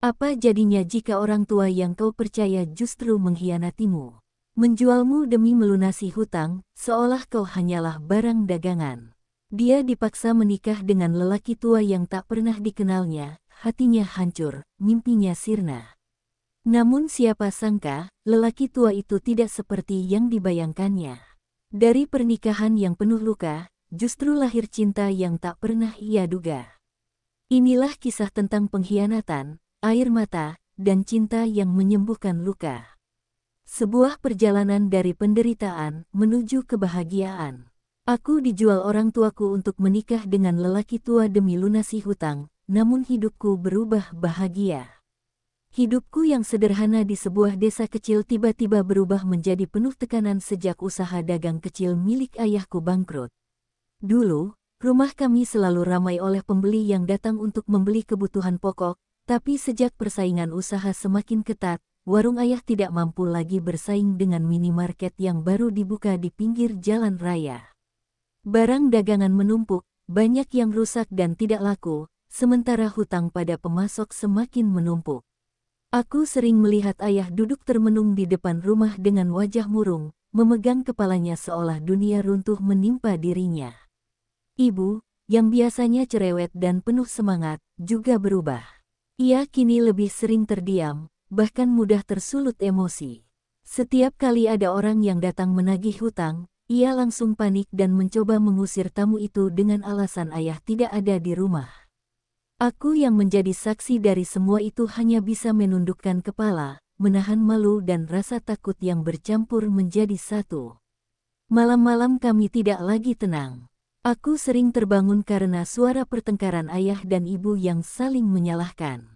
Apa jadinya jika orang tua yang kau percaya justru mengkhianatimu? Menjualmu demi melunasi hutang, seolah kau hanyalah barang dagangan. Dia dipaksa menikah dengan lelaki tua yang tak pernah dikenalnya, hatinya hancur, mimpinya sirna. Namun siapa sangka, lelaki tua itu tidak seperti yang dibayangkannya. Dari pernikahan yang penuh luka, justru lahir cinta yang tak pernah ia duga. Inilah kisah tentang pengkhianatan, air mata, dan cinta yang menyembuhkan luka. Sebuah perjalanan dari penderitaan menuju kebahagiaan. Aku dijual orang tuaku untuk menikah dengan lelaki tua demi lunasi hutang, namun hidupku berubah bahagia. Hidupku yang sederhana di sebuah desa kecil tiba-tiba berubah menjadi penuh tekanan sejak usaha dagang kecil milik ayahku bangkrut. Dulu, rumah kami selalu ramai oleh pembeli yang datang untuk membeli kebutuhan pokok, tapi sejak persaingan usaha semakin ketat, warung ayah tidak mampu lagi bersaing dengan minimarket yang baru dibuka di pinggir jalan raya. Barang dagangan menumpuk, banyak yang rusak dan tidak laku, sementara hutang pada pemasok semakin menumpuk. Aku sering melihat ayah duduk termenung di depan rumah dengan wajah murung, memegang kepalanya seolah dunia runtuh menimpa dirinya. Ibu, yang biasanya cerewet dan penuh semangat, juga berubah. Ia kini lebih sering terdiam, bahkan mudah tersulut emosi. Setiap kali ada orang yang datang menagih hutang, ia langsung panik dan mencoba mengusir tamu itu dengan alasan ayah tidak ada di rumah. Aku yang menjadi saksi dari semua itu hanya bisa menundukkan kepala, menahan malu dan rasa takut yang bercampur menjadi satu. Malam-malam kami tidak lagi tenang. Aku sering terbangun karena suara pertengkaran ayah dan ibu yang saling menyalahkan.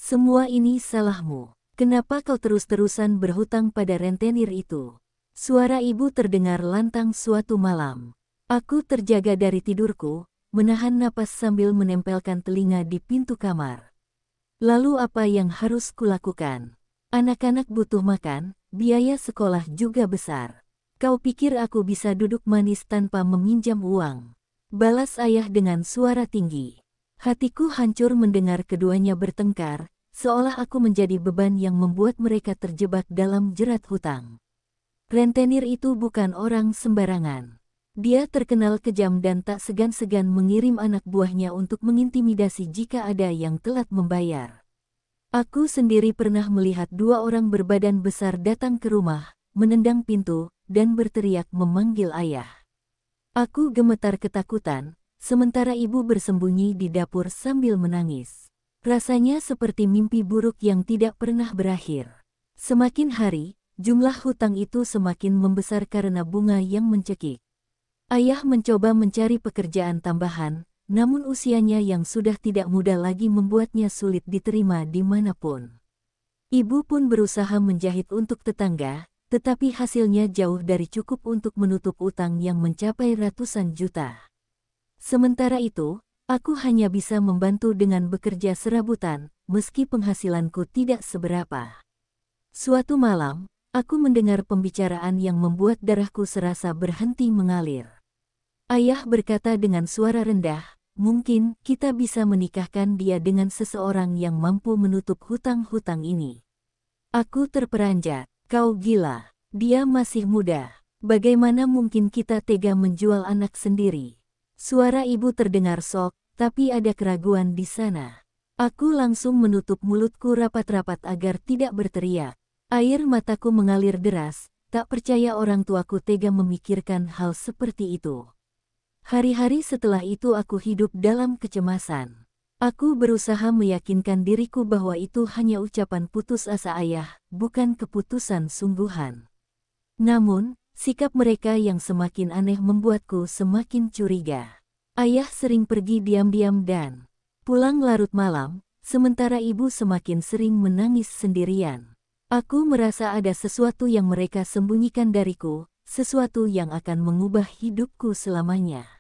Semua ini salahmu. Kenapa kau terus-terusan berhutang pada rentenir itu? Suara ibu terdengar lantang suatu malam. Aku terjaga dari tidurku, menahan napas sambil menempelkan telinga di pintu kamar. Lalu apa yang harus kulakukan? Anak-anak butuh makan, biaya sekolah juga besar. Kau pikir aku bisa duduk manis tanpa meminjam uang? Balas ayah dengan suara tinggi. Hatiku hancur mendengar keduanya bertengkar, seolah aku menjadi beban yang membuat mereka terjebak dalam jerat hutang. Rentenir itu bukan orang sembarangan. Dia terkenal kejam dan tak segan-segan mengirim anak buahnya untuk mengintimidasi jika ada yang telat membayar. Aku sendiri pernah melihat dua orang berbadan besar datang ke rumah, menendang pintu, dan berteriak memanggil ayah. Aku gemetar ketakutan, sementara ibu bersembunyi di dapur sambil menangis. Rasanya seperti mimpi buruk yang tidak pernah berakhir. Semakin hari, jumlah hutang itu semakin membesar karena bunga yang mencekik. Ayah mencoba mencari pekerjaan tambahan, namun usianya yang sudah tidak muda lagi membuatnya sulit diterima dimanapun. Ibu pun berusaha menjahit untuk tetangga, tetapi hasilnya jauh dari cukup untuk menutup utang yang mencapai ratusan juta. Sementara itu, aku hanya bisa membantu dengan bekerja serabutan, meski penghasilanku tidak seberapa. Suatu malam, aku mendengar pembicaraan yang membuat darahku serasa berhenti mengalir. Ayah berkata dengan suara rendah, "Mungkin kita bisa menikahkan dia dengan seseorang yang mampu menutup hutang-hutang ini." Aku terperanjat. Kau gila, dia masih muda. Bagaimana mungkin kita tega menjual anak sendiri? Suara ibu terdengar sok, tapi ada keraguan di sana. Aku langsung menutup mulutku rapat-rapat agar tidak berteriak. Air mataku mengalir deras, tak percaya orang tuaku tega memikirkan hal seperti itu. Hari-hari setelah itu aku hidup dalam kecemasan. Aku berusaha meyakinkan diriku bahwa itu hanya ucapan putus asa ayah, bukan keputusan sungguhan. Namun, sikap mereka yang semakin aneh membuatku semakin curiga. Ayah sering pergi diam-diam dan pulang larut malam, sementara ibu semakin sering menangis sendirian. Aku merasa ada sesuatu yang mereka sembunyikan dariku, sesuatu yang akan mengubah hidupku selamanya.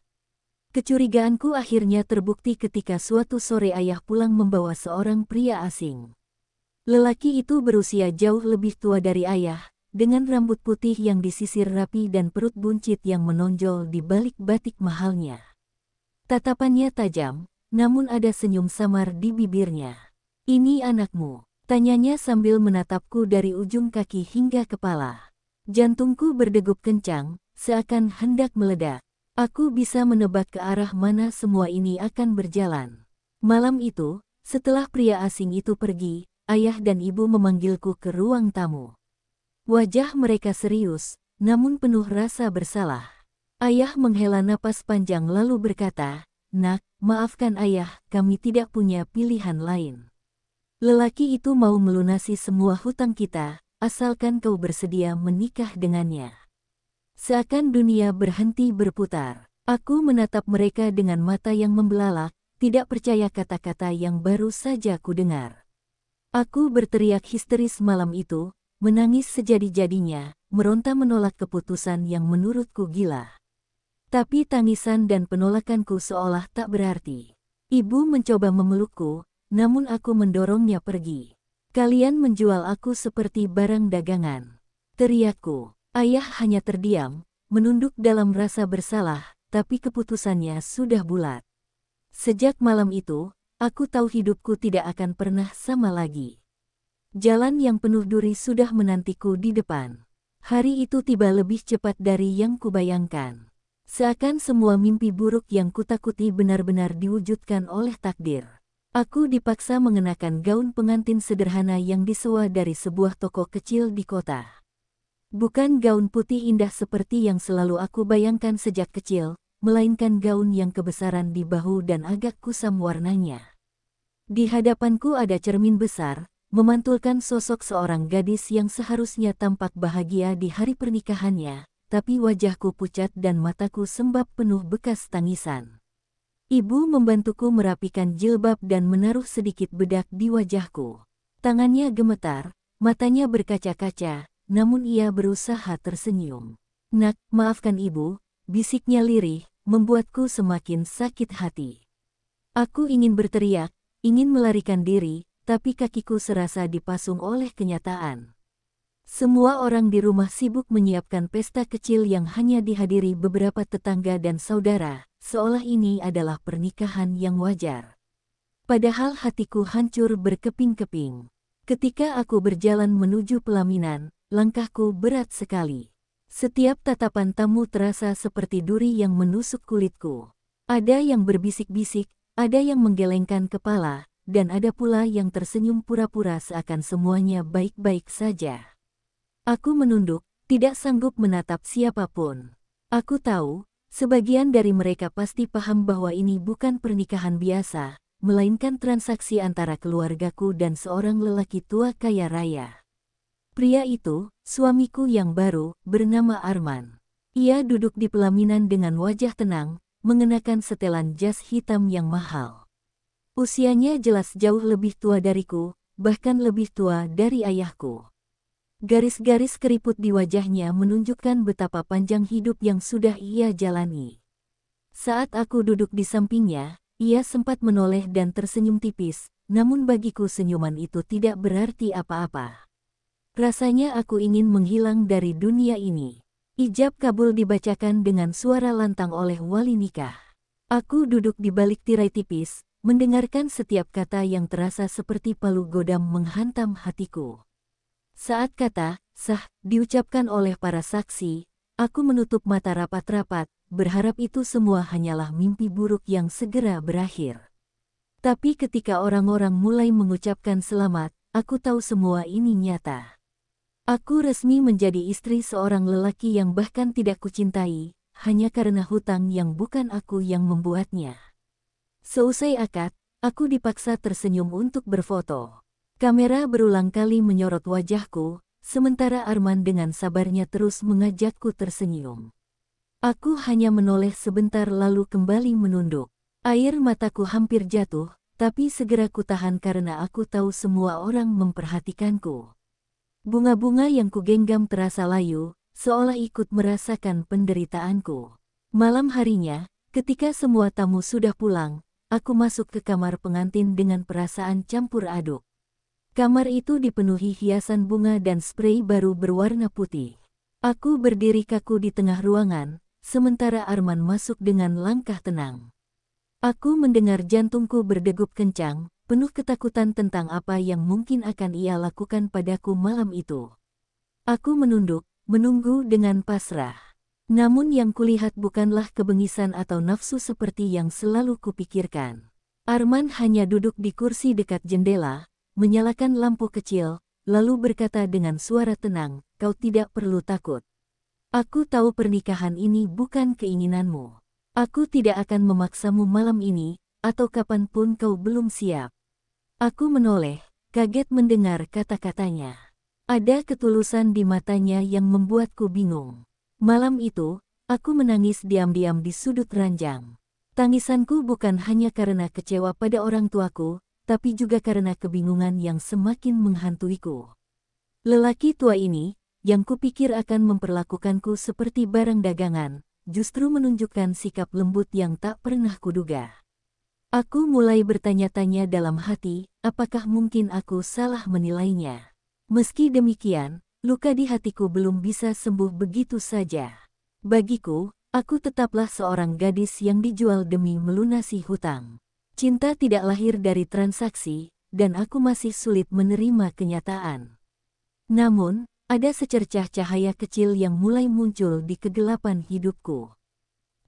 Kecurigaanku akhirnya terbukti ketika suatu sore ayah pulang membawa seorang pria asing. Lelaki itu berusia jauh lebih tua dari ayah, dengan rambut putih yang disisir rapi dan perut buncit yang menonjol di balik batik mahalnya. Tatapannya tajam, namun ada senyum samar di bibirnya. Ini anakmu, tanyanya sambil menatapku dari ujung kaki hingga kepala. Jantungku berdegup kencang, seakan hendak meledak. Aku bisa menebak ke arah mana semua ini akan berjalan. Malam itu, setelah pria asing itu pergi, ayah dan ibu memanggilku ke ruang tamu. Wajah mereka serius, namun penuh rasa bersalah. Ayah menghela napas panjang lalu berkata, "Nak, maafkan ayah, kami tidak punya pilihan lain. Lelaki itu mau melunasi semua hutang kita, asalkan kau bersedia menikah dengannya." Seakan dunia berhenti berputar. Aku menatap mereka dengan mata yang membelalak, tidak percaya kata-kata yang baru saja ku dengar. Aku berteriak histeris malam itu, menangis sejadi-jadinya, meronta menolak keputusan yang menurutku gila. Tapi tangisan dan penolakanku seolah tak berarti. Ibu mencoba memelukku, namun aku mendorongnya pergi. "Kalian menjual aku seperti barang dagangan," teriakku. Ayah hanya terdiam, menunduk dalam rasa bersalah, tapi keputusannya sudah bulat. Sejak malam itu, aku tahu hidupku tidak akan pernah sama lagi. Jalan yang penuh duri sudah menantiku di depan. Hari itu tiba lebih cepat dari yang kubayangkan. Seakan semua mimpi buruk yang kutakuti benar-benar diwujudkan oleh takdir. Aku dipaksa mengenakan gaun pengantin sederhana yang disewa dari sebuah toko kecil di kota. Bukan gaun putih indah seperti yang selalu aku bayangkan sejak kecil, melainkan gaun yang kebesaran di bahu dan agak kusam warnanya. Di hadapanku ada cermin besar, memantulkan sosok seorang gadis yang seharusnya tampak bahagia di hari pernikahannya, tapi wajahku pucat dan mataku sembab penuh bekas tangisan. Ibu membantuku merapikan jilbab dan menaruh sedikit bedak di wajahku. Tangannya gemetar, matanya berkaca-kaca, namun ia berusaha tersenyum. "Nak, maafkan ibu," bisiknya lirih, membuatku semakin sakit hati. Aku ingin berteriak, ingin melarikan diri, tapi kakiku serasa dipasung oleh kenyataan. Semua orang di rumah sibuk menyiapkan pesta kecil yang hanya dihadiri beberapa tetangga dan saudara, seolah ini adalah pernikahan yang wajar. Padahal hatiku hancur berkeping-keping. Ketika aku berjalan menuju pelaminan, langkahku berat sekali. Setiap tatapan tamu terasa seperti duri yang menusuk kulitku. Ada yang berbisik-bisik, ada yang menggelengkan kepala, dan ada pula yang tersenyum pura-pura seakan semuanya baik-baik saja. Aku menunduk, tidak sanggup menatap siapapun. Aku tahu, sebagian dari mereka pasti paham bahwa ini bukan pernikahan biasa, melainkan transaksi antara keluargaku dan seorang lelaki tua kaya raya. Pria itu, suamiku yang baru, bernama Arman. Ia duduk di pelaminan dengan wajah tenang, mengenakan setelan jas hitam yang mahal. Usianya jelas jauh lebih tua dariku, bahkan lebih tua dari ayahku. Garis-garis keriput di wajahnya menunjukkan betapa panjang hidup yang sudah ia jalani. Saat aku duduk di sampingnya, ia sempat menoleh dan tersenyum tipis, namun bagiku senyuman itu tidak berarti apa-apa. Rasanya aku ingin menghilang dari dunia ini. Ijab kabul dibacakan dengan suara lantang oleh wali nikah. Aku duduk di balik tirai tipis, mendengarkan setiap kata yang terasa seperti palu godam menghantam hatiku. Saat kata "sah" diucapkan oleh para saksi, aku menutup mata rapat-rapat, berharap itu semua hanyalah mimpi buruk yang segera berakhir. Tapi ketika orang-orang mulai mengucapkan selamat, aku tahu semua ini nyata. Aku resmi menjadi istri seorang lelaki yang bahkan tidak kucintai, hanya karena hutang yang bukan aku yang membuatnya. Seusai akad, aku dipaksa tersenyum untuk berfoto. Kamera berulang kali menyorot wajahku, sementara Arman dengan sabarnya terus mengajakku tersenyum. Aku hanya menoleh sebentar lalu kembali menunduk. Air mataku hampir jatuh, tapi segera kutahan karena aku tahu semua orang memperhatikanku. Bunga-bunga yang kugenggam terasa layu, seolah ikut merasakan penderitaanku. Malam harinya, ketika semua tamu sudah pulang, aku masuk ke kamar pengantin dengan perasaan campur aduk. Kamar itu dipenuhi hiasan bunga dan sprei baru berwarna putih. Aku berdiri kaku di tengah ruangan, sementara Arman masuk dengan langkah tenang. Aku mendengar jantungku berdegup kencang, penuh ketakutan tentang apa yang mungkin akan ia lakukan padaku malam itu. Aku menunduk, menunggu dengan pasrah. Namun yang kulihat bukanlah kebengisan atau nafsu seperti yang selalu kupikirkan. Arman hanya duduk di kursi dekat jendela, menyalakan lampu kecil, lalu berkata dengan suara tenang, "Kau tidak perlu takut. Aku tahu pernikahan ini bukan keinginanmu. Aku tidak akan memaksamu malam ini, atau kapanpun kau belum siap." Aku menoleh, kaget mendengar kata-katanya. Ada ketulusan di matanya yang membuatku bingung. Malam itu, aku menangis diam-diam di sudut ranjang. Tangisanku bukan hanya karena kecewa pada orang tuaku, tapi juga karena kebingungan yang semakin menghantuiku. Lelaki tua ini, yang kupikir akan memperlakukanku seperti barang dagangan, justru menunjukkan sikap lembut yang tak pernah kuduga. Aku mulai bertanya-tanya dalam hati, apakah mungkin aku salah menilainya? Meski demikian, luka di hatiku belum bisa sembuh begitu saja. Bagiku, aku tetaplah seorang gadis yang dijual demi melunasi hutang. Cinta tidak lahir dari transaksi, dan aku masih sulit menerima kenyataan. Namun, ada secercah cahaya kecil yang mulai muncul di kegelapan hidupku.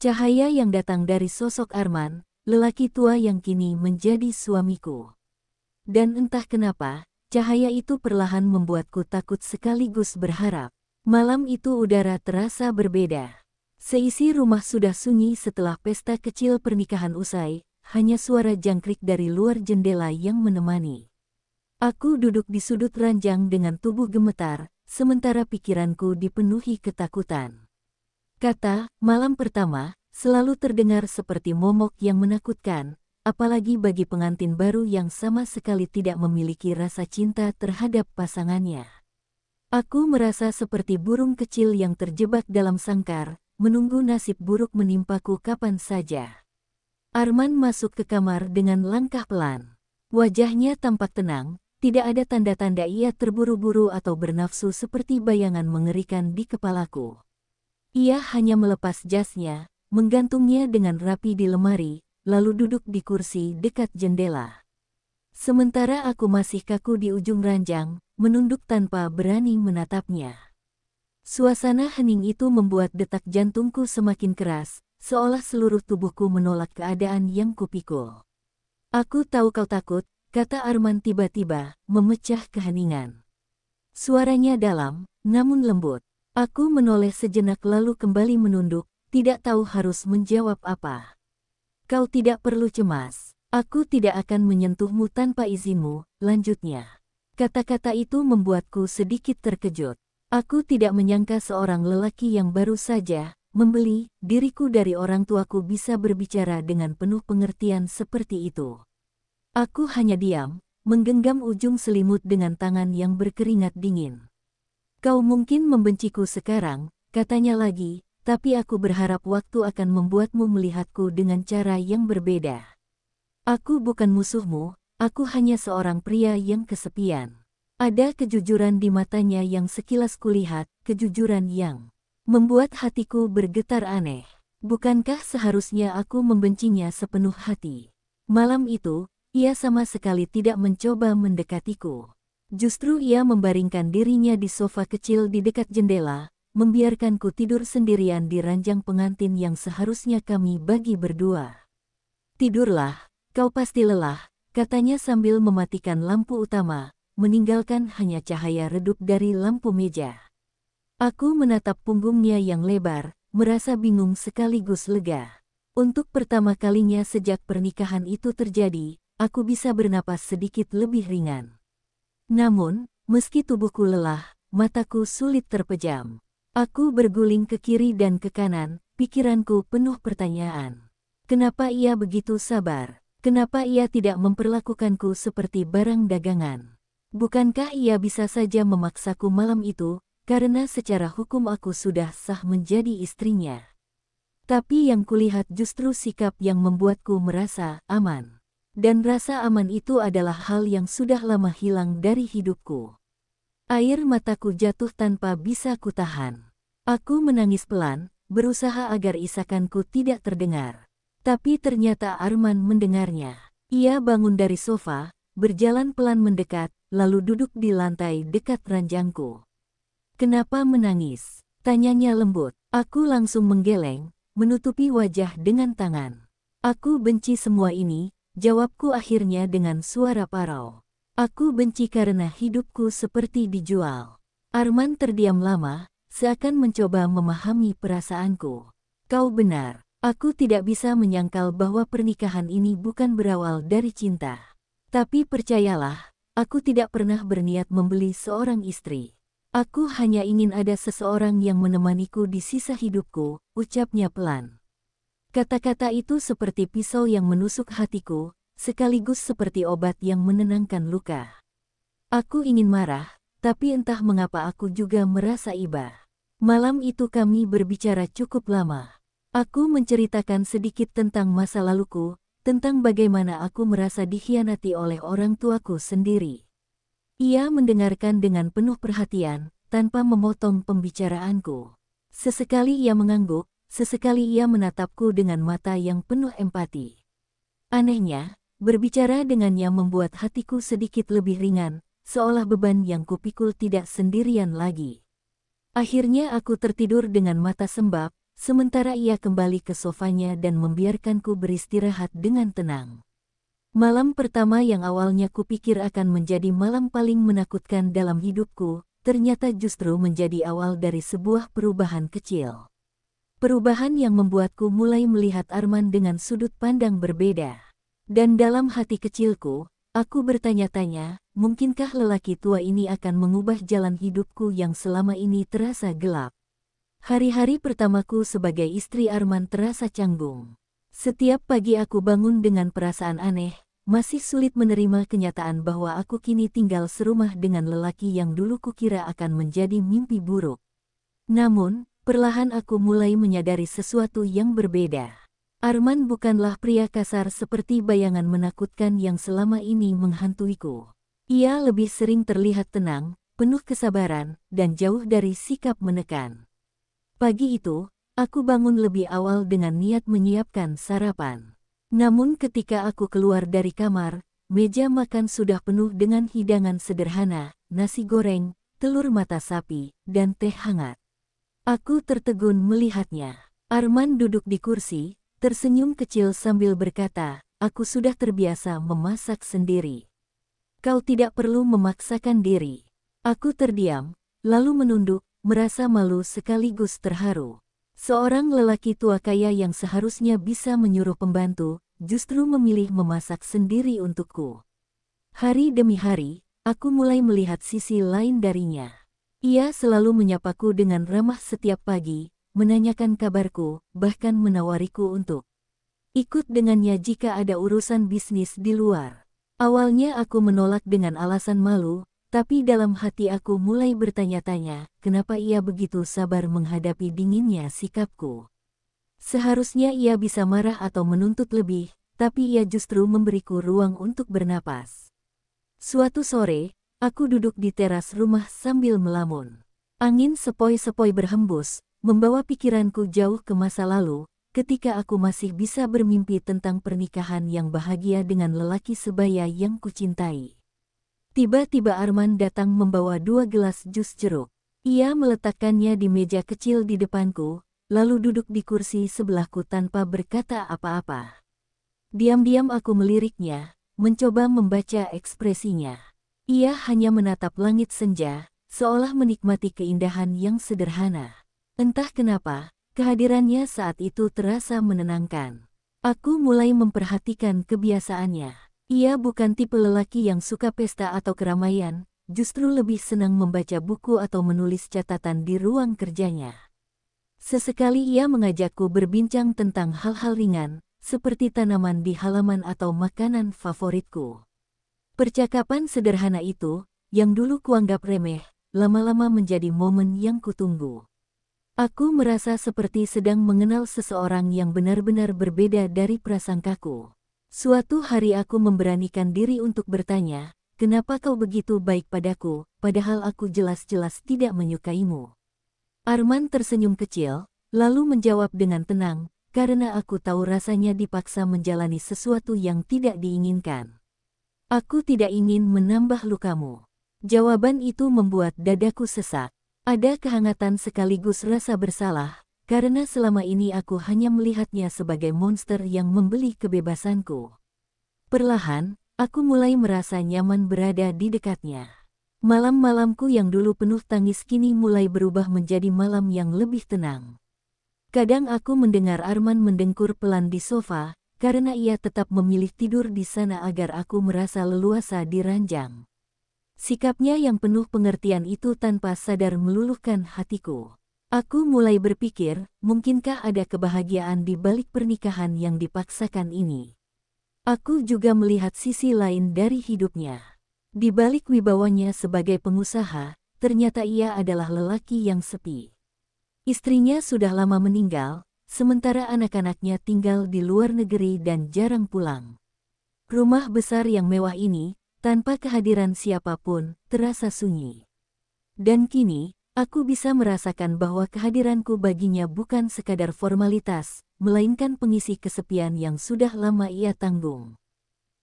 Cahaya yang datang dari sosok Arman, lelaki tua yang kini menjadi suamiku. Dan entah kenapa, cahaya itu perlahan membuatku takut sekaligus berharap. Malam itu udara terasa berbeda. Seisi rumah sudah sunyi setelah pesta kecil pernikahan usai, hanya suara jangkrik dari luar jendela yang menemani. Aku duduk di sudut ranjang dengan tubuh gemetar, sementara pikiranku dipenuhi ketakutan. Kata, malam pertama, selalu terdengar seperti momok yang menakutkan, apalagi bagi pengantin baru yang sama sekali tidak memiliki rasa cinta terhadap pasangannya. Aku merasa seperti burung kecil yang terjebak dalam sangkar, menunggu nasib buruk menimpaku kapan saja. Arman masuk ke kamar dengan langkah pelan. Wajahnya tampak tenang, tidak ada tanda-tanda ia terburu-buru atau bernafsu seperti bayangan mengerikan di kepalaku. Ia hanya melepas jasnya, menggantungnya dengan rapi di lemari, lalu duduk di kursi dekat jendela. Sementara aku masih kaku di ujung ranjang, menunduk tanpa berani menatapnya. Suasana hening itu membuat detak jantungku semakin keras, seolah seluruh tubuhku menolak keadaan yang kupikul. "Aku tahu kau takut," kata Arman tiba-tiba, memecah keheningan. Suaranya dalam, namun lembut. Aku menoleh sejenak lalu kembali menunduk, tidak tahu harus menjawab apa. "Kau tidak perlu cemas. Aku tidak akan menyentuhmu tanpa izinmu," lanjutnya. Kata-kata itu membuatku sedikit terkejut. Aku tidak menyangka seorang lelaki yang baru saja membeli diriku dari orang tuaku bisa berbicara dengan penuh pengertian seperti itu. Aku hanya diam, menggenggam ujung selimut dengan tangan yang berkeringat dingin. "Kau mungkin membenciku sekarang," katanya lagi, "tapi aku berharap waktu akan membuatmu melihatku dengan cara yang berbeda. Aku bukan musuhmu, aku hanya seorang pria yang kesepian." Ada kejujuran di matanya yang sekilas kulihat, kejujuran yang membuat hatiku bergetar aneh. Bukankah seharusnya aku membencinya sepenuh hati? Malam itu, ia sama sekali tidak mencoba mendekatiku. Justru ia membaringkan dirinya di sofa kecil di dekat jendela, membiarkanku tidur sendirian di ranjang pengantin yang seharusnya kami bagi berdua. "Tidurlah, kau pasti lelah," katanya sambil mematikan lampu utama, meninggalkan hanya cahaya redup dari lampu meja. Aku menatap punggungnya yang lebar, merasa bingung sekaligus lega. Untuk pertama kalinya sejak pernikahan itu terjadi, aku bisa bernapas sedikit lebih ringan. Namun, meski tubuhku lelah, mataku sulit terpejam. Aku berguling ke kiri dan ke kanan, pikiranku penuh pertanyaan. Kenapa ia begitu sabar? Kenapa ia tidak memperlakukanku seperti barang dagangan? Bukankah ia bisa saja memaksaku malam itu, karena secara hukum aku sudah sah menjadi istrinya? Tapi yang kulihat justru sikap yang membuatku merasa aman. Dan rasa aman itu adalah hal yang sudah lama hilang dari hidupku. Air mataku jatuh tanpa bisa kutahan. Aku menangis pelan, berusaha agar isakanku tidak terdengar. Tapi ternyata Arman mendengarnya. Ia bangun dari sofa, berjalan pelan mendekat, lalu duduk di lantai dekat ranjangku. Kenapa menangis? Tanyanya lembut. Aku langsung menggeleng, menutupi wajah dengan tangan. Aku benci semua ini, jawabku akhirnya dengan suara parau. Aku benci karena hidupku seperti dijual. Arman terdiam lama, seakan mencoba memahami perasaanku. Kau benar, aku tidak bisa menyangkal bahwa pernikahan ini bukan berawal dari cinta. Tapi percayalah, aku tidak pernah berniat membeli seorang istri. Aku hanya ingin ada seseorang yang menemaniku di sisa hidupku, ucapnya pelan. Kata-kata itu seperti pisau yang menusuk hatiku, sekaligus seperti obat yang menenangkan luka. Aku ingin marah, tapi entah mengapa aku juga merasa iba. Malam itu kami berbicara cukup lama. Aku menceritakan sedikit tentang masa laluku, tentang bagaimana aku merasa dikhianati oleh orang tuaku sendiri. Ia mendengarkan dengan penuh perhatian, tanpa memotong pembicaraanku. Sesekali ia mengangguk, sesekali ia menatapku dengan mata yang penuh empati. Anehnya, berbicara dengannya membuat hatiku sedikit lebih ringan, seolah beban yang kupikul tidak sendirian lagi. Akhirnya aku tertidur dengan mata sembab, sementara ia kembali ke sofanya dan membiarkanku beristirahat dengan tenang. Malam pertama yang awalnya kupikir akan menjadi malam paling menakutkan dalam hidupku, ternyata justru menjadi awal dari sebuah perubahan kecil. Perubahan yang membuatku mulai melihat Arman dengan sudut pandang berbeda. Dan dalam hati kecilku, aku bertanya-tanya, mungkinkah lelaki tua ini akan mengubah jalan hidupku yang selama ini terasa gelap? Hari-hari pertamaku sebagai istri Arman terasa canggung. Setiap pagi aku bangun dengan perasaan aneh, masih sulit menerima kenyataan bahwa aku kini tinggal serumah dengan lelaki yang dulu kukira akan menjadi mimpi buruk. Namun, perlahan aku mulai menyadari sesuatu yang berbeda. Arman bukanlah pria kasar seperti bayangan menakutkan yang selama ini menghantuiku. Ia lebih sering terlihat tenang, penuh kesabaran, dan jauh dari sikap menekan. Pagi itu, aku bangun lebih awal dengan niat menyiapkan sarapan. Namun ketika aku keluar dari kamar, meja makan sudah penuh dengan hidangan sederhana, nasi goreng, telur mata sapi, dan teh hangat. Aku tertegun melihatnya. Arman duduk di kursi, tersenyum kecil sambil berkata, "Aku sudah terbiasa memasak sendiri. Kau tidak perlu memaksakan diri." Aku terdiam, lalu menunduk, merasa malu sekaligus terharu. Seorang lelaki tua kaya yang seharusnya bisa menyuruh pembantu, justru memilih memasak sendiri untukku. Hari demi hari, aku mulai melihat sisi lain darinya. Ia selalu menyapaku dengan ramah setiap pagi, menanyakan kabarku, bahkan menawariku untuk ikut dengannya jika ada urusan bisnis di luar. Awalnya aku menolak dengan alasan malu, tapi dalam hati aku mulai bertanya-tanya, kenapa ia begitu sabar menghadapi dinginnya sikapku. Seharusnya ia bisa marah atau menuntut lebih, tapi ia justru memberiku ruang untuk bernapas. Suatu sore, aku duduk di teras rumah sambil melamun. Angin sepoi-sepoi berhembus, membawa pikiranku jauh ke masa lalu, ketika aku masih bisa bermimpi tentang pernikahan yang bahagia dengan lelaki sebaya yang kucintai. Tiba-tiba Arman datang membawa 2 gelas jus jeruk. Ia meletakkannya di meja kecil di depanku, lalu duduk di kursi sebelahku tanpa berkata apa-apa. Diam-diam aku meliriknya, mencoba membaca ekspresinya. Ia hanya menatap langit senja, seolah menikmati keindahan yang sederhana. Entah kenapa, kehadirannya saat itu terasa menenangkan. Aku mulai memperhatikan kebiasaannya. Ia bukan tipe lelaki yang suka pesta atau keramaian, justru lebih senang membaca buku atau menulis catatan di ruang kerjanya. Sesekali ia mengajakku berbincang tentang hal-hal ringan, seperti tanaman di halaman atau makanan favoritku. Percakapan sederhana itu, yang dulu kuanggap remeh, lama-lama menjadi momen yang kutunggu. Aku merasa seperti sedang mengenal seseorang yang benar-benar berbeda dari prasangkaku. Suatu hari aku memberanikan diri untuk bertanya, "Kenapa kau begitu baik padaku, padahal aku jelas-jelas tidak menyukaimu?" Arman tersenyum kecil, lalu menjawab dengan tenang, karena aku tahu rasanya dipaksa menjalani sesuatu yang tidak diinginkan. Aku tidak ingin menambah lukamu. Jawaban itu membuat dadaku sesak. Ada kehangatan sekaligus rasa bersalah, karena selama ini aku hanya melihatnya sebagai monster yang membeli kebebasanku. Perlahan, aku mulai merasa nyaman berada di dekatnya. Malam-malamku yang dulu penuh tangis kini mulai berubah menjadi malam yang lebih tenang. Kadang aku mendengar Arman mendengkur pelan di sofa, karena ia tetap memilih tidur di sana agar aku merasa leluasa di ranjang. Sikapnya yang penuh pengertian itu tanpa sadar meluluhkan hatiku. Aku mulai berpikir, mungkinkah ada kebahagiaan di balik pernikahan yang dipaksakan ini? Aku juga melihat sisi lain dari hidupnya. Di balik wibawanya sebagai pengusaha, ternyata ia adalah lelaki yang sepi. Istrinya sudah lama meninggal, sementara anak-anaknya tinggal di luar negeri dan jarang pulang. Rumah besar yang mewah ini, tanpa kehadiran siapapun, terasa sunyi. Dan kini, aku bisa merasakan bahwa kehadiranku baginya bukan sekadar formalitas, melainkan pengisi kesepian yang sudah lama ia tanggung.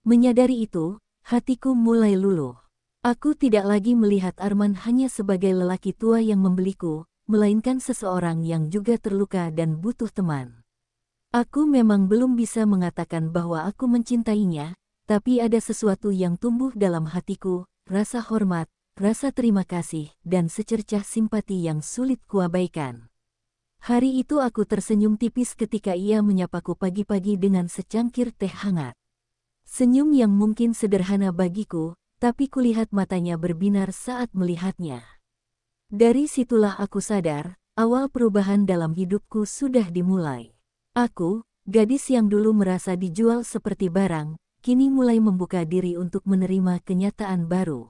Menyadari itu, hatiku mulai luluh. Aku tidak lagi melihat Arman hanya sebagai lelaki tua yang membeliku, melainkan seseorang yang juga terluka dan butuh teman. Aku memang belum bisa mengatakan bahwa aku mencintainya, tapi ada sesuatu yang tumbuh dalam hatiku, rasa hormat, rasa terima kasih, dan secercah simpati yang sulit kuabaikan. Hari itu aku tersenyum tipis ketika ia menyapaku pagi-pagi dengan secangkir teh hangat. Senyum yang mungkin sederhana bagiku, tapi kulihat matanya berbinar saat melihatnya. Dari situlah aku sadar, awal perubahan dalam hidupku sudah dimulai. Aku, gadis yang dulu merasa dijual seperti barang, kini mulai membuka diri untuk menerima kenyataan baru.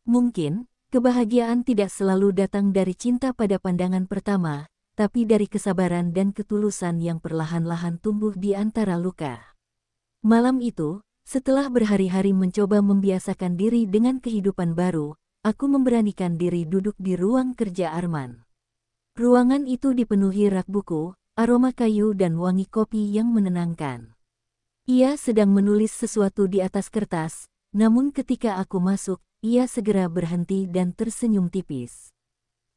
Mungkin, kebahagiaan tidak selalu datang dari cinta pada pandangan pertama, tapi dari kesabaran dan ketulusan yang perlahan-lahan tumbuh di antara luka. Malam itu, setelah berhari-hari mencoba membiasakan diri dengan kehidupan baru, aku memberanikan diri duduk di ruang kerja Arman. Ruangan itu dipenuhi rak buku, aroma kayu dan wangi kopi yang menenangkan. Ia sedang menulis sesuatu di atas kertas, namun ketika aku masuk, ia segera berhenti dan tersenyum tipis.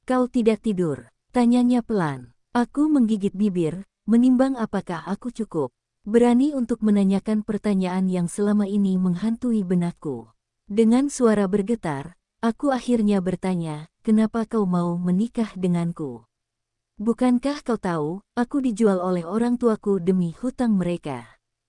"Kau tidak tidur?" tanyanya pelan. Aku menggigit bibir, menimbang apakah aku cukup berani untuk menanyakan pertanyaan yang selama ini menghantui benakku. Dengan suara bergetar, aku akhirnya bertanya, "Kenapa kau mau menikah denganku? Bukankah kau tahu, aku dijual oleh orang tuaku demi hutang mereka?"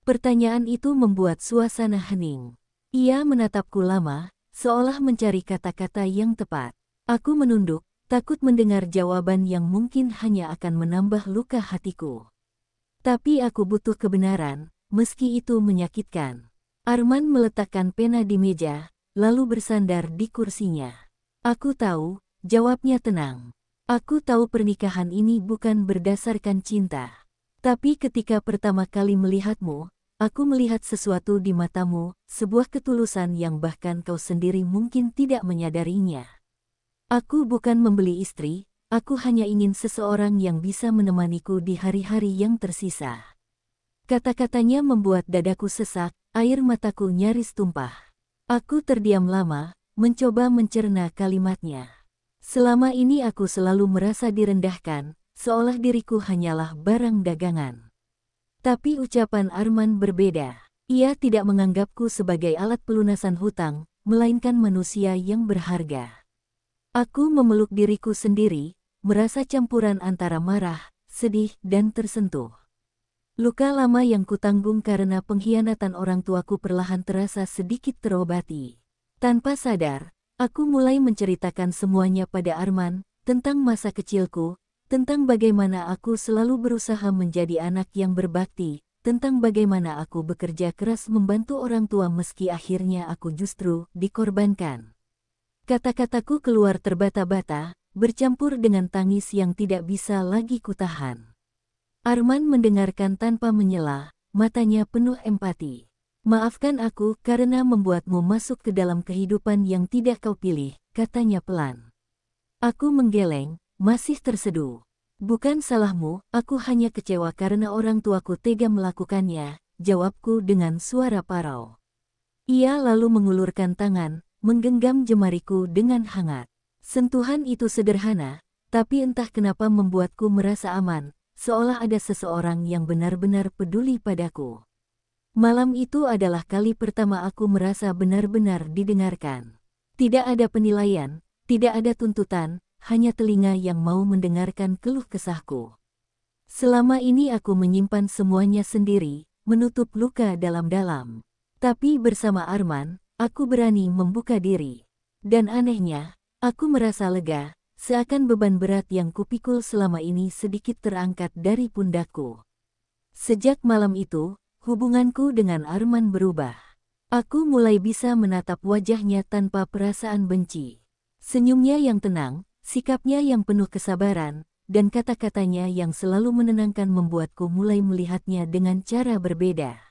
Pertanyaan itu membuat suasana hening. Ia menatapku lama, seolah mencari kata-kata yang tepat. Aku menunduk, takut mendengar jawaban yang mungkin hanya akan menambah luka hatiku. Tapi aku butuh kebenaran, meski itu menyakitkan. Arman meletakkan pena di meja, lalu bersandar di kursinya. "Aku tahu," jawabnya tenang. "Aku tahu pernikahan ini bukan berdasarkan cinta. Tapi ketika pertama kali melihatmu, aku melihat sesuatu di matamu, sebuah ketulusan yang bahkan kau sendiri mungkin tidak menyadarinya. Aku bukan membeli istri, aku hanya ingin seseorang yang bisa menemaniku di hari-hari yang tersisa." Kata-katanya membuat dadaku sesak, air mataku nyaris tumpah. Aku terdiam lama, mencoba mencerna kalimatnya. Selama ini aku selalu merasa direndahkan, seolah diriku hanyalah barang dagangan. Tapi ucapan Arman berbeda. Ia tidak menganggapku sebagai alat pelunasan hutang, melainkan manusia yang berharga. Aku memeluk diriku sendiri, merasa campuran antara marah, sedih, dan tersentuh. Luka lama yang kutanggung karena pengkhianatan orang tuaku perlahan terasa sedikit terobati. Tanpa sadar, aku mulai menceritakan semuanya pada Arman, tentang masa kecilku, tentang bagaimana aku selalu berusaha menjadi anak yang berbakti, tentang bagaimana aku bekerja keras membantu orang tua meski akhirnya aku justru dikorbankan. Kata-kataku keluar terbata-bata, bercampur dengan tangis yang tidak bisa lagi kutahan. Arman mendengarkan tanpa menyela, matanya penuh empati. "Maafkan aku karena membuatmu masuk ke dalam kehidupan yang tidak kau pilih," katanya pelan. Aku menggeleng, masih terseduh. Bukan salahmu, aku hanya kecewa karena orang tuaku tega melakukannya, jawabku dengan suara parau. Ia lalu mengulurkan tangan, menggenggam jemariku dengan hangat. Sentuhan itu sederhana, tapi entah kenapa membuatku merasa aman, seolah ada seseorang yang benar-benar peduli padaku. Malam itu adalah kali pertama aku merasa benar-benar didengarkan. Tidak ada penilaian, tidak ada tuntutan, hanya telinga yang mau mendengarkan keluh kesahku. Selama ini aku menyimpan semuanya sendiri, menutup luka dalam-dalam. Tapi bersama Arman, aku berani membuka diri. Dan anehnya, aku merasa lega, seakan beban berat yang kupikul selama ini sedikit terangkat dari pundakku. Sejak malam itu, hubunganku dengan Arman berubah. Aku mulai bisa menatap wajahnya tanpa perasaan benci. Senyumnya yang tenang, sikapnya yang penuh kesabaran, dan kata-katanya yang selalu menenangkan membuatku mulai melihatnya dengan cara berbeda.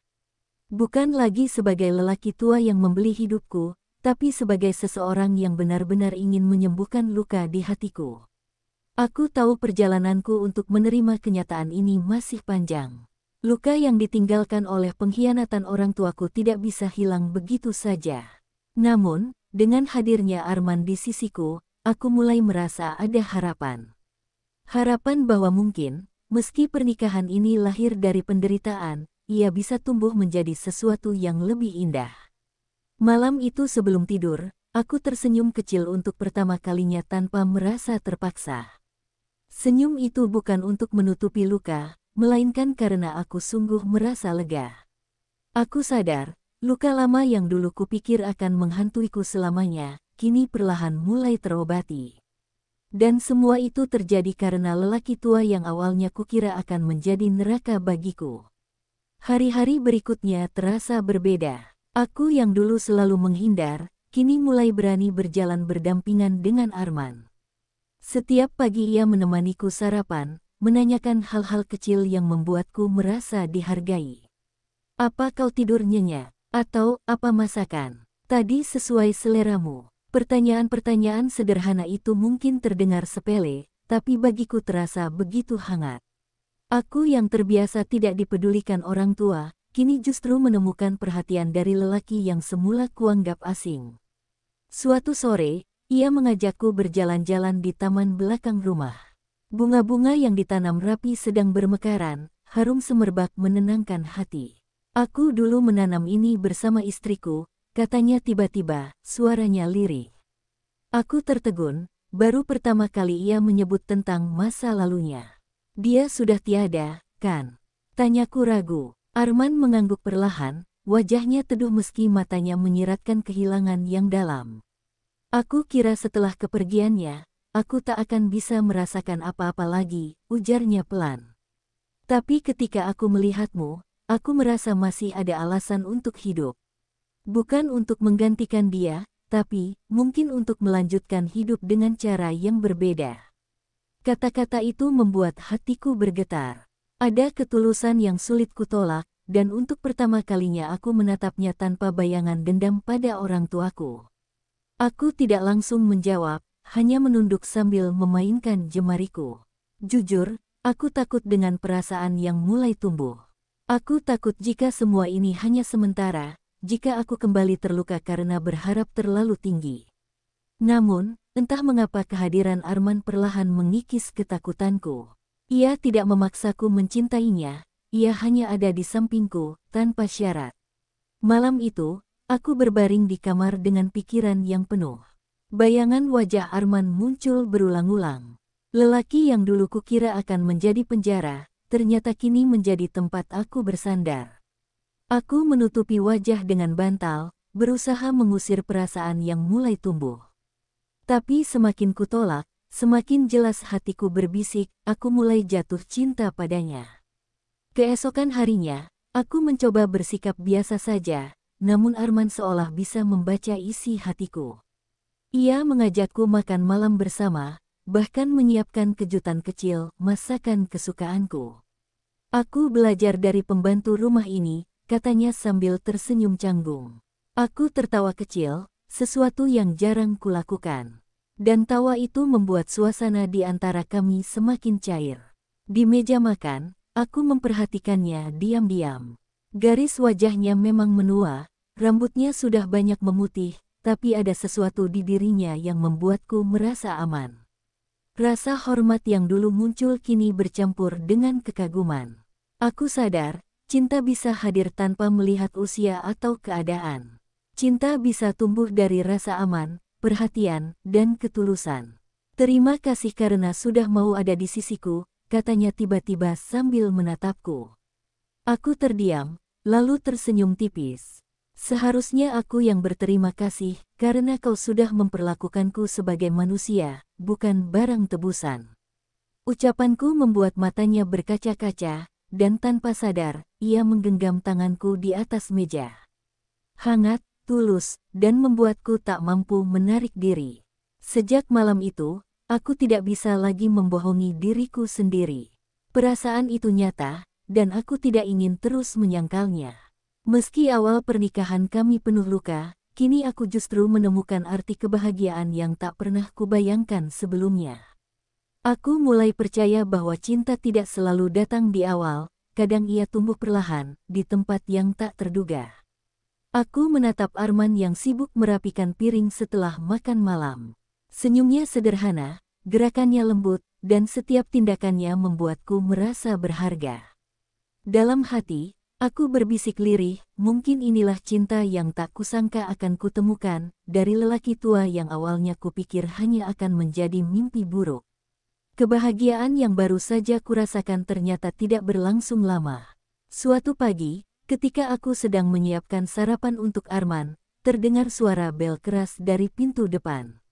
Bukan lagi sebagai lelaki tua yang membeli hidupku, tapi sebagai seseorang yang benar-benar ingin menyembuhkan luka di hatiku. Aku tahu perjalananku untuk menerima kenyataan ini masih panjang. Luka yang ditinggalkan oleh pengkhianatan orang tuaku tidak bisa hilang begitu saja. Namun, dengan hadirnya Arman di sisiku, aku mulai merasa ada harapan. Harapan bahwa mungkin, meski pernikahan ini lahir dari penderitaan, ia bisa tumbuh menjadi sesuatu yang lebih indah. Malam itu sebelum tidur, aku tersenyum kecil untuk pertama kalinya tanpa merasa terpaksa. Senyum itu bukan untuk menutupi luka, melainkan karena aku sungguh merasa lega. Aku sadar, luka lama yang dulu kupikir akan menghantuiku selamanya, kini perlahan mulai terobati. Dan semua itu terjadi karena lelaki tua yang awalnya kukira akan menjadi neraka bagiku. Hari-hari berikutnya terasa berbeda. Aku yang dulu selalu menghindar, kini mulai berani berjalan berdampingan dengan Arman. Setiap pagi ia menemaniku sarapan, menanyakan hal-hal kecil yang membuatku merasa dihargai. Apa kau tidur nyenyak? Atau apa masakan? Tadi sesuai seleramu. Pertanyaan-pertanyaan sederhana itu mungkin terdengar sepele, tapi bagiku terasa begitu hangat. Aku yang terbiasa tidak dipedulikan orang tua, kini justru menemukan perhatian dari lelaki yang semula kuanggap asing. Suatu sore, ia mengajakku berjalan-jalan di taman belakang rumah. Bunga-bunga yang ditanam rapi sedang bermekaran, harum semerbak menenangkan hati. Aku dulu menanam ini bersama istriku, katanya tiba-tiba, suaranya lirih. Aku tertegun, baru pertama kali ia menyebut tentang masa lalunya. Dia sudah tiada, kan? Tanyaku ragu. Arman mengangguk perlahan, wajahnya teduh meski matanya menyiratkan kehilangan yang dalam. Aku kira setelah kepergiannya, aku tak akan bisa merasakan apa-apa lagi, ujarnya pelan. Tapi ketika aku melihatmu, aku merasa masih ada alasan untuk hidup. Bukan untuk menggantikan dia, tapi mungkin untuk melanjutkan hidup dengan cara yang berbeda. Kata-kata itu membuat hatiku bergetar. Ada ketulusan yang sulit kutolak, dan untuk pertama kalinya aku menatapnya tanpa bayangan dendam pada orang tuaku. Aku tidak langsung menjawab, hanya menunduk sambil memainkan jemariku. Jujur, aku takut dengan perasaan yang mulai tumbuh. Aku takut jika semua ini hanya sementara, jika aku kembali terluka karena berharap terlalu tinggi. Namun, entah mengapa kehadiran Arman perlahan mengikis ketakutanku. Ia tidak memaksaku mencintainya, ia hanya ada di sampingku, tanpa syarat. Malam itu, aku berbaring di kamar dengan pikiran yang penuh. Bayangan wajah Arman muncul berulang-ulang. Lelaki yang dulu kukira akan menjadi penjara, ternyata kini menjadi tempat aku bersandar. Aku menutupi wajah dengan bantal, berusaha mengusir perasaan yang mulai tumbuh. Tapi semakin kutolak, semakin jelas hatiku berbisik, aku mulai jatuh cinta padanya. Keesokan harinya, aku mencoba bersikap biasa saja, namun Arman seolah bisa membaca isi hatiku. Ia mengajakku makan malam bersama, bahkan menyiapkan kejutan kecil, masakan kesukaanku. Aku belajar dari pembantu rumah ini, katanya sambil tersenyum canggung. Aku tertawa kecil, sesuatu yang jarang kulakukan. Dan tawa itu membuat suasana di antara kami semakin cair. Di meja makan, aku memperhatikannya diam-diam. Garis wajahnya memang menua, rambutnya sudah banyak memutih, tapi ada sesuatu di dirinya yang membuatku merasa aman. Rasa hormat yang dulu muncul kini bercampur dengan kekaguman. Aku sadar, cinta bisa hadir tanpa melihat usia atau keadaan. Cinta bisa tumbuh dari rasa aman, perhatian, dan ketulusan. Terima kasih karena sudah mau ada di sisiku, katanya tiba-tiba sambil menatapku. Aku terdiam, lalu tersenyum tipis. Seharusnya aku yang berterima kasih, karena kau sudah memperlakukanku sebagai manusia, bukan barang tebusan. Ucapanku membuat matanya berkaca-kaca, dan tanpa sadar, ia menggenggam tanganku di atas meja. Hangat, tulus, dan membuatku tak mampu menarik diri. Sejak malam itu, aku tidak bisa lagi membohongi diriku sendiri. Perasaan itu nyata, dan aku tidak ingin terus menyangkalnya. Meski awal pernikahan kami penuh luka, kini aku justru menemukan arti kebahagiaan yang tak pernah kubayangkan sebelumnya. Aku mulai percaya bahwa cinta tidak selalu datang di awal, kadang ia tumbuh perlahan, di tempat yang tak terduga. Aku menatap Arman yang sibuk merapikan piring setelah makan malam. Senyumnya sederhana, gerakannya lembut, dan setiap tindakannya membuatku merasa berharga. Dalam hati, aku berbisik lirih, mungkin inilah cinta yang tak kusangka akan kutemukan, dari lelaki tua yang awalnya kupikir hanya akan menjadi mimpi buruk. Kebahagiaan yang baru saja kurasakan ternyata tidak berlangsung lama. Suatu pagi, ketika aku sedang menyiapkan sarapan untuk Arman, terdengar suara bel keras dari pintu depan.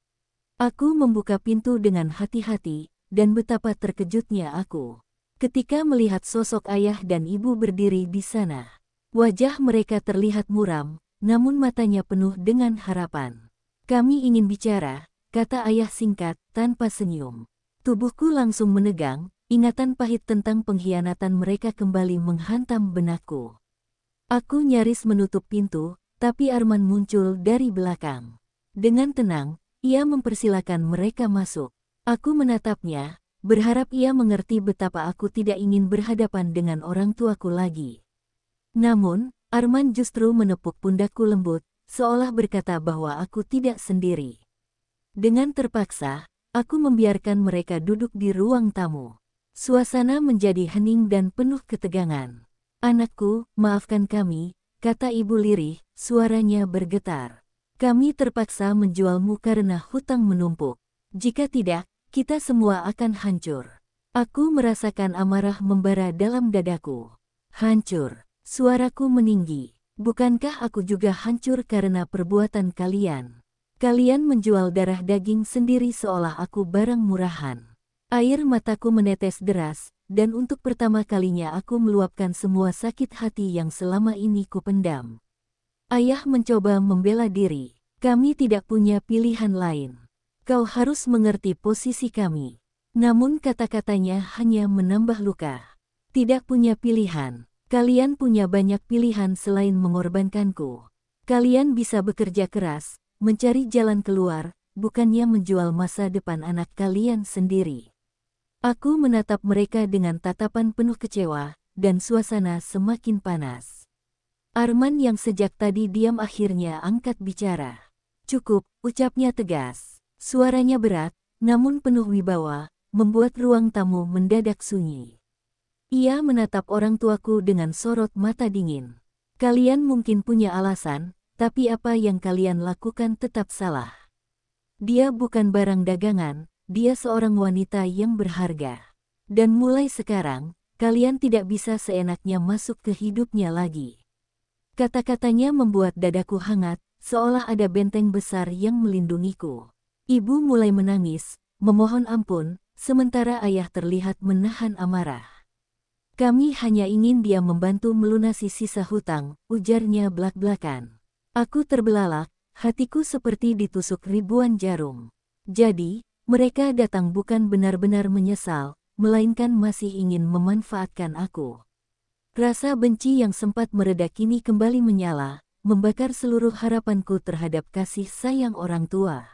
Aku membuka pintu dengan hati-hati, dan betapa terkejutnya aku ketika melihat sosok ayah dan ibu berdiri di sana. Wajah mereka terlihat muram, namun matanya penuh dengan harapan. "Kami ingin bicara," kata ayah singkat, tanpa senyum. Tubuhku langsung menegang, ingatan pahit tentang pengkhianatan mereka kembali menghantam benakku. Aku nyaris menutup pintu, tapi Arman muncul dari belakang. Dengan tenang, ia mempersilakan mereka masuk. Aku menatapnya, berharap ia mengerti betapa aku tidak ingin berhadapan dengan orang tuaku lagi. Namun, Arman justru menepuk pundakku lembut, seolah berkata bahwa aku tidak sendiri. Dengan terpaksa, aku membiarkan mereka duduk di ruang tamu. Suasana menjadi hening dan penuh ketegangan. "Anakku, maafkan kami," kata ibu lirih, suaranya bergetar. "Kami terpaksa menjualmu karena hutang menumpuk. Jika tidak, kita semua akan hancur." Aku merasakan amarah membara dalam dadaku. Hancur. Suaraku meninggi. Bukankah aku juga hancur karena perbuatan kalian? Kalian menjual darah daging sendiri seolah aku barang murahan. Air mataku menetes deras, dan untuk pertama kalinya aku meluapkan semua sakit hati yang selama ini kupendam. Ayah mencoba membela diri. "Kami tidak punya pilihan lain. Kau harus mengerti posisi kami." Namun kata-katanya hanya menambah luka. "Tidak punya pilihan. Kalian punya banyak pilihan selain mengorbankanku. Kalian bisa bekerja keras, mencari jalan keluar, bukannya menjual masa depan anak kalian sendiri." Aku menatap mereka dengan tatapan penuh kecewa, dan suasana semakin panas. Arman yang sejak tadi diam akhirnya angkat bicara. "Cukup," ucapnya tegas. Suaranya berat, namun penuh wibawa, membuat ruang tamu mendadak sunyi. Ia menatap orang tuaku dengan sorot mata dingin. "Kalian mungkin punya alasan, tapi apa yang kalian lakukan tetap salah. Dia bukan barang dagangan, dia seorang wanita yang berharga. Dan mulai sekarang, kalian tidak bisa seenaknya masuk ke hidupnya lagi." Kata-katanya membuat dadaku hangat, seolah ada benteng besar yang melindungiku. Ibu mulai menangis, memohon ampun, sementara ayah terlihat menahan amarah. "Kami hanya ingin dia membantu melunasi sisa hutang," ujarnya belak-belakan. Aku terbelalak, hatiku seperti ditusuk ribuan jarum. Jadi, mereka datang bukan benar-benar menyesal, melainkan masih ingin memanfaatkan aku. Rasa benci yang sempat mereda kini kembali menyala, membakar seluruh harapanku terhadap kasih sayang orang tua.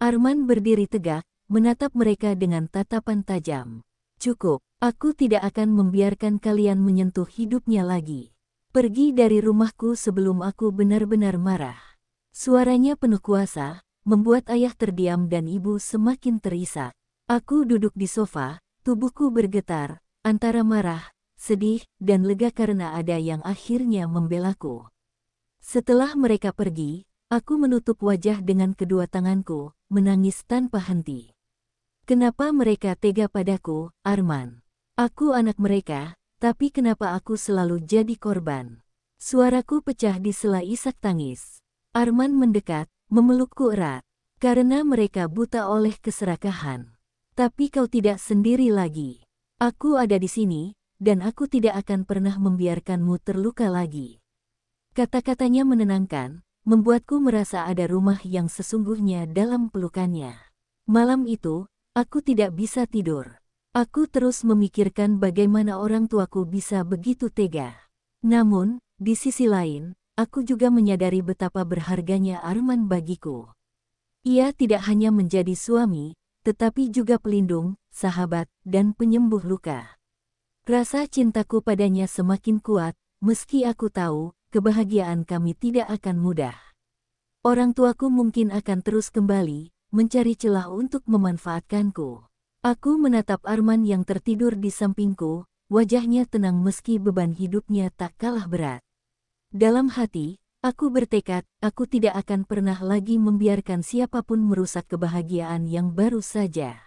Arman berdiri tegak, menatap mereka dengan tatapan tajam. Cukup, aku tidak akan membiarkan kalian menyentuh hidupnya lagi. Pergi dari rumahku sebelum aku benar-benar marah. Suaranya penuh kuasa, membuat ayah terdiam dan ibu semakin terisak. Aku duduk di sofa, tubuhku bergetar, antara marah, sedih, dan lega karena ada yang akhirnya membelaku. Setelah mereka pergi, aku menutup wajah dengan kedua tanganku, menangis tanpa henti. Kenapa mereka tega padaku, Arman? Aku anak mereka, tapi kenapa aku selalu jadi korban? Suaraku pecah di sela isak tangis. Arman mendekat, memelukku erat. Karena mereka buta oleh keserakahan. Tapi kau tidak sendiri lagi. Aku ada di sini, dan aku tidak akan pernah membiarkanmu terluka lagi. Kata-katanya menenangkan, membuatku merasa ada rumah yang sesungguhnya dalam pelukannya. Malam itu, aku tidak bisa tidur. Aku terus memikirkan bagaimana orang tuaku bisa begitu tega. Namun, di sisi lain, aku juga menyadari betapa berharganya Arman bagiku. Ia tidak hanya menjadi suami, tetapi juga pelindung, sahabat, dan penyembuh luka. Rasa cintaku padanya semakin kuat, meski aku tahu, kebahagiaan kami tidak akan mudah. Orang tuaku mungkin akan terus kembali, mencari celah untuk memanfaatkanku. Aku menatap Arman yang tertidur di sampingku, wajahnya tenang meski beban hidupnya tak kalah berat. Dalam hati, aku bertekad, aku tidak akan pernah lagi membiarkan siapapun merusak kebahagiaan yang baru saja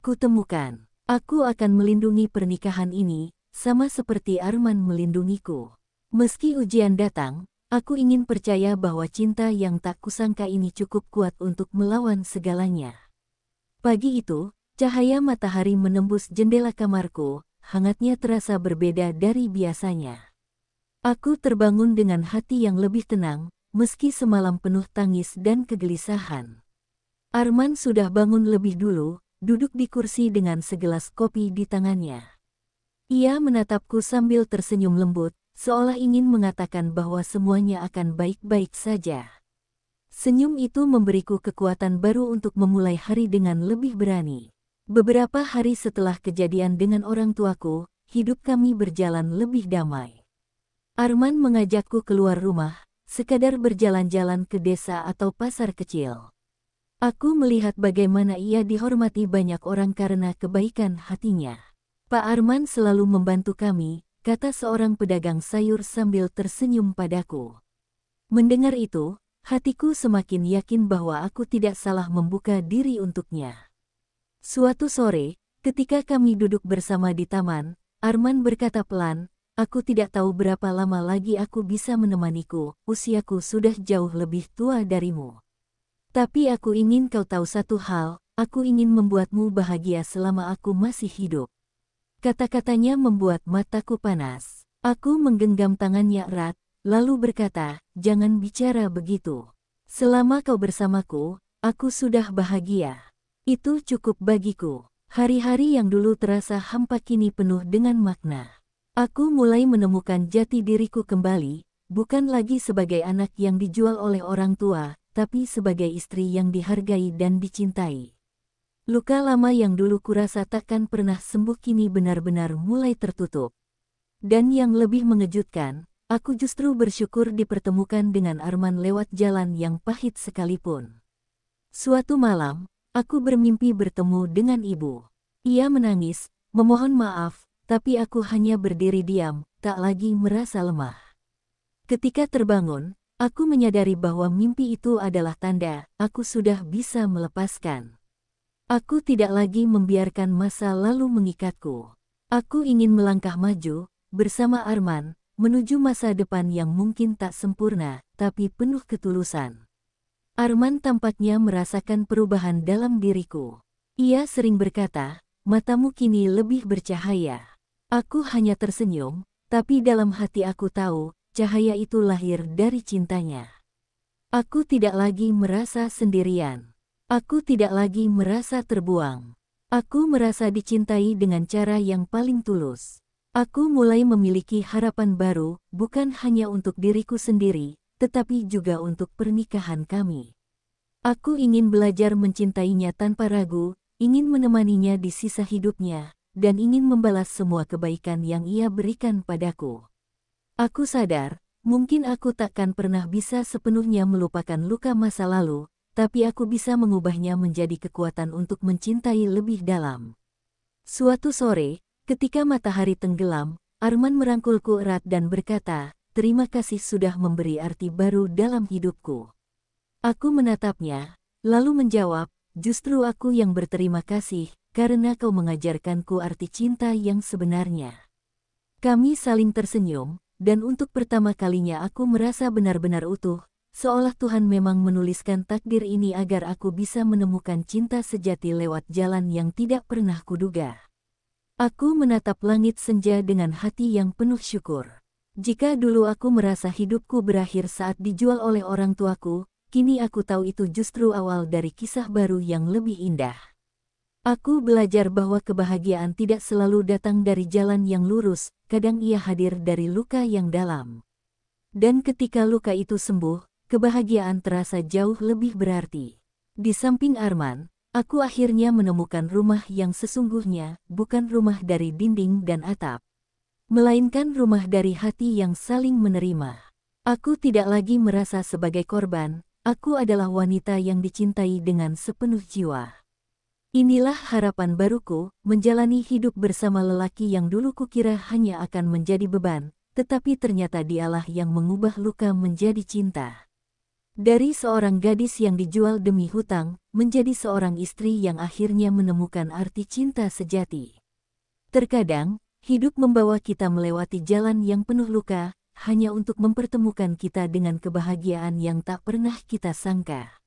kutemukan. Aku akan melindungi pernikahan ini, sama seperti Arman melindungiku. Meski ujian datang, aku ingin percaya bahwa cinta yang tak kusangka ini cukup kuat untuk melawan segalanya. Pagi itu, cahaya matahari menembus jendela kamarku, hangatnya terasa berbeda dari biasanya. Aku terbangun dengan hati yang lebih tenang, meski semalam penuh tangis dan kegelisahan. Arman sudah bangun lebih dulu, duduk di kursi dengan segelas kopi di tangannya. Ia menatapku sambil tersenyum lembut, seolah ingin mengatakan bahwa semuanya akan baik-baik saja. Senyum itu memberiku kekuatan baru untuk memulai hari dengan lebih berani. Beberapa hari setelah kejadian dengan orang tuaku, hidup kami berjalan lebih damai. Arman mengajakku keluar rumah, sekadar berjalan-jalan ke desa atau pasar kecil. Aku melihat bagaimana ia dihormati banyak orang karena kebaikan hatinya. Pak Arman selalu membantu kami, kata seorang pedagang sayur sambil tersenyum padaku. Mendengar itu, hatiku semakin yakin bahwa aku tidak salah membuka diri untuknya. Suatu sore, ketika kami duduk bersama di taman, Arman berkata pelan, aku tidak tahu berapa lama lagi aku bisa menemaniku, usiaku sudah jauh lebih tua darimu. Tapi aku ingin kau tahu satu hal, aku ingin membuatmu bahagia selama aku masih hidup. Kata-katanya membuat mataku panas. Aku menggenggam tangannya erat, lalu berkata, jangan bicara begitu. Selama kau bersamaku, aku sudah bahagia. Itu cukup bagiku. Hari-hari yang dulu terasa hampa kini penuh dengan makna. Aku mulai menemukan jati diriku kembali, bukan lagi sebagai anak yang dijual oleh orang tua, tapi sebagai istri yang dihargai dan dicintai. Luka lama yang dulu kurasa takkan pernah sembuh kini benar-benar mulai tertutup. Dan yang lebih mengejutkan, aku justru bersyukur dipertemukan dengan Arman lewat jalan yang pahit sekalipun. Suatu malam, aku bermimpi bertemu dengan ibu. Ia menangis, memohon maaf, tapi aku hanya berdiri diam, tak lagi merasa lemah. Ketika terbangun, aku menyadari bahwa mimpi itu adalah tanda aku sudah bisa melepaskan. Aku tidak lagi membiarkan masa lalu mengikatku. Aku ingin melangkah maju, bersama Arman, menuju masa depan yang mungkin tak sempurna, tapi penuh ketulusan. Arman tampaknya merasakan perubahan dalam diriku. Ia sering berkata, matamu kini lebih bercahaya. Aku hanya tersenyum, tapi dalam hati aku tahu, cahaya itu lahir dari cintanya. Aku tidak lagi merasa sendirian. Aku tidak lagi merasa terbuang. Aku merasa dicintai dengan cara yang paling tulus. Aku mulai memiliki harapan baru, bukan hanya untuk diriku sendiri, tetapi juga untuk pernikahan kami. Aku ingin belajar mencintainya tanpa ragu, ingin menemaninya di sisa hidupnya, dan ingin membalas semua kebaikan yang ia berikan padaku. Aku sadar, mungkin aku takkan pernah bisa sepenuhnya melupakan luka masa lalu, tapi aku bisa mengubahnya menjadi kekuatan untuk mencintai lebih dalam. Suatu sore, ketika matahari tenggelam, Arman merangkulku erat dan berkata, "Terima kasih sudah memberi arti baru dalam hidupku." Aku menatapnya, lalu menjawab, "Justru aku yang berterima kasih, karena kau mengajarkanku arti cinta yang sebenarnya." Kami saling tersenyum, dan untuk pertama kalinya aku merasa benar-benar utuh, seolah Tuhan memang menuliskan takdir ini agar aku bisa menemukan cinta sejati lewat jalan yang tidak pernah kuduga. Aku menatap langit senja dengan hati yang penuh syukur. Jika dulu aku merasa hidupku berakhir saat dijual oleh orang tuaku, kini aku tahu itu justru awal dari kisah baru yang lebih indah. Aku belajar bahwa kebahagiaan tidak selalu datang dari jalan yang lurus, kadang ia hadir dari luka yang dalam. Dan ketika luka itu sembuh, kebahagiaan terasa jauh lebih berarti. Di samping Arman, aku akhirnya menemukan rumah yang sesungguhnya, bukan rumah dari dinding dan atap, melainkan rumah dari hati yang saling menerima. Aku tidak lagi merasa sebagai korban. Aku adalah wanita yang dicintai dengan sepenuh jiwa. Inilah harapan baruku, menjalani hidup bersama lelaki yang dulu kukira hanya akan menjadi beban, tetapi ternyata dialah yang mengubah luka menjadi cinta. Dari seorang gadis yang dijual demi hutang, menjadi seorang istri yang akhirnya menemukan arti cinta sejati. Terkadang, hidup membawa kita melewati jalan yang penuh luka, hanya untuk mempertemukan kita dengan kebahagiaan yang tak pernah kita sangka.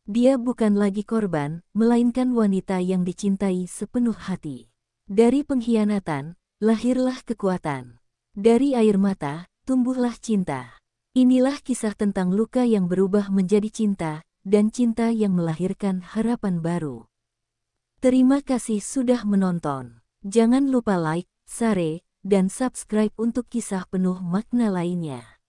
Dia bukan lagi korban, melainkan wanita yang dicintai sepenuh hati. Dari pengkhianatan, lahirlah kekuatan. Dari air mata, tumbuhlah cinta. Inilah kisah tentang luka yang berubah menjadi cinta, dan cinta yang melahirkan harapan baru. Terima kasih sudah menonton. Jangan lupa like, share, dan subscribe untuk kisah penuh makna lainnya.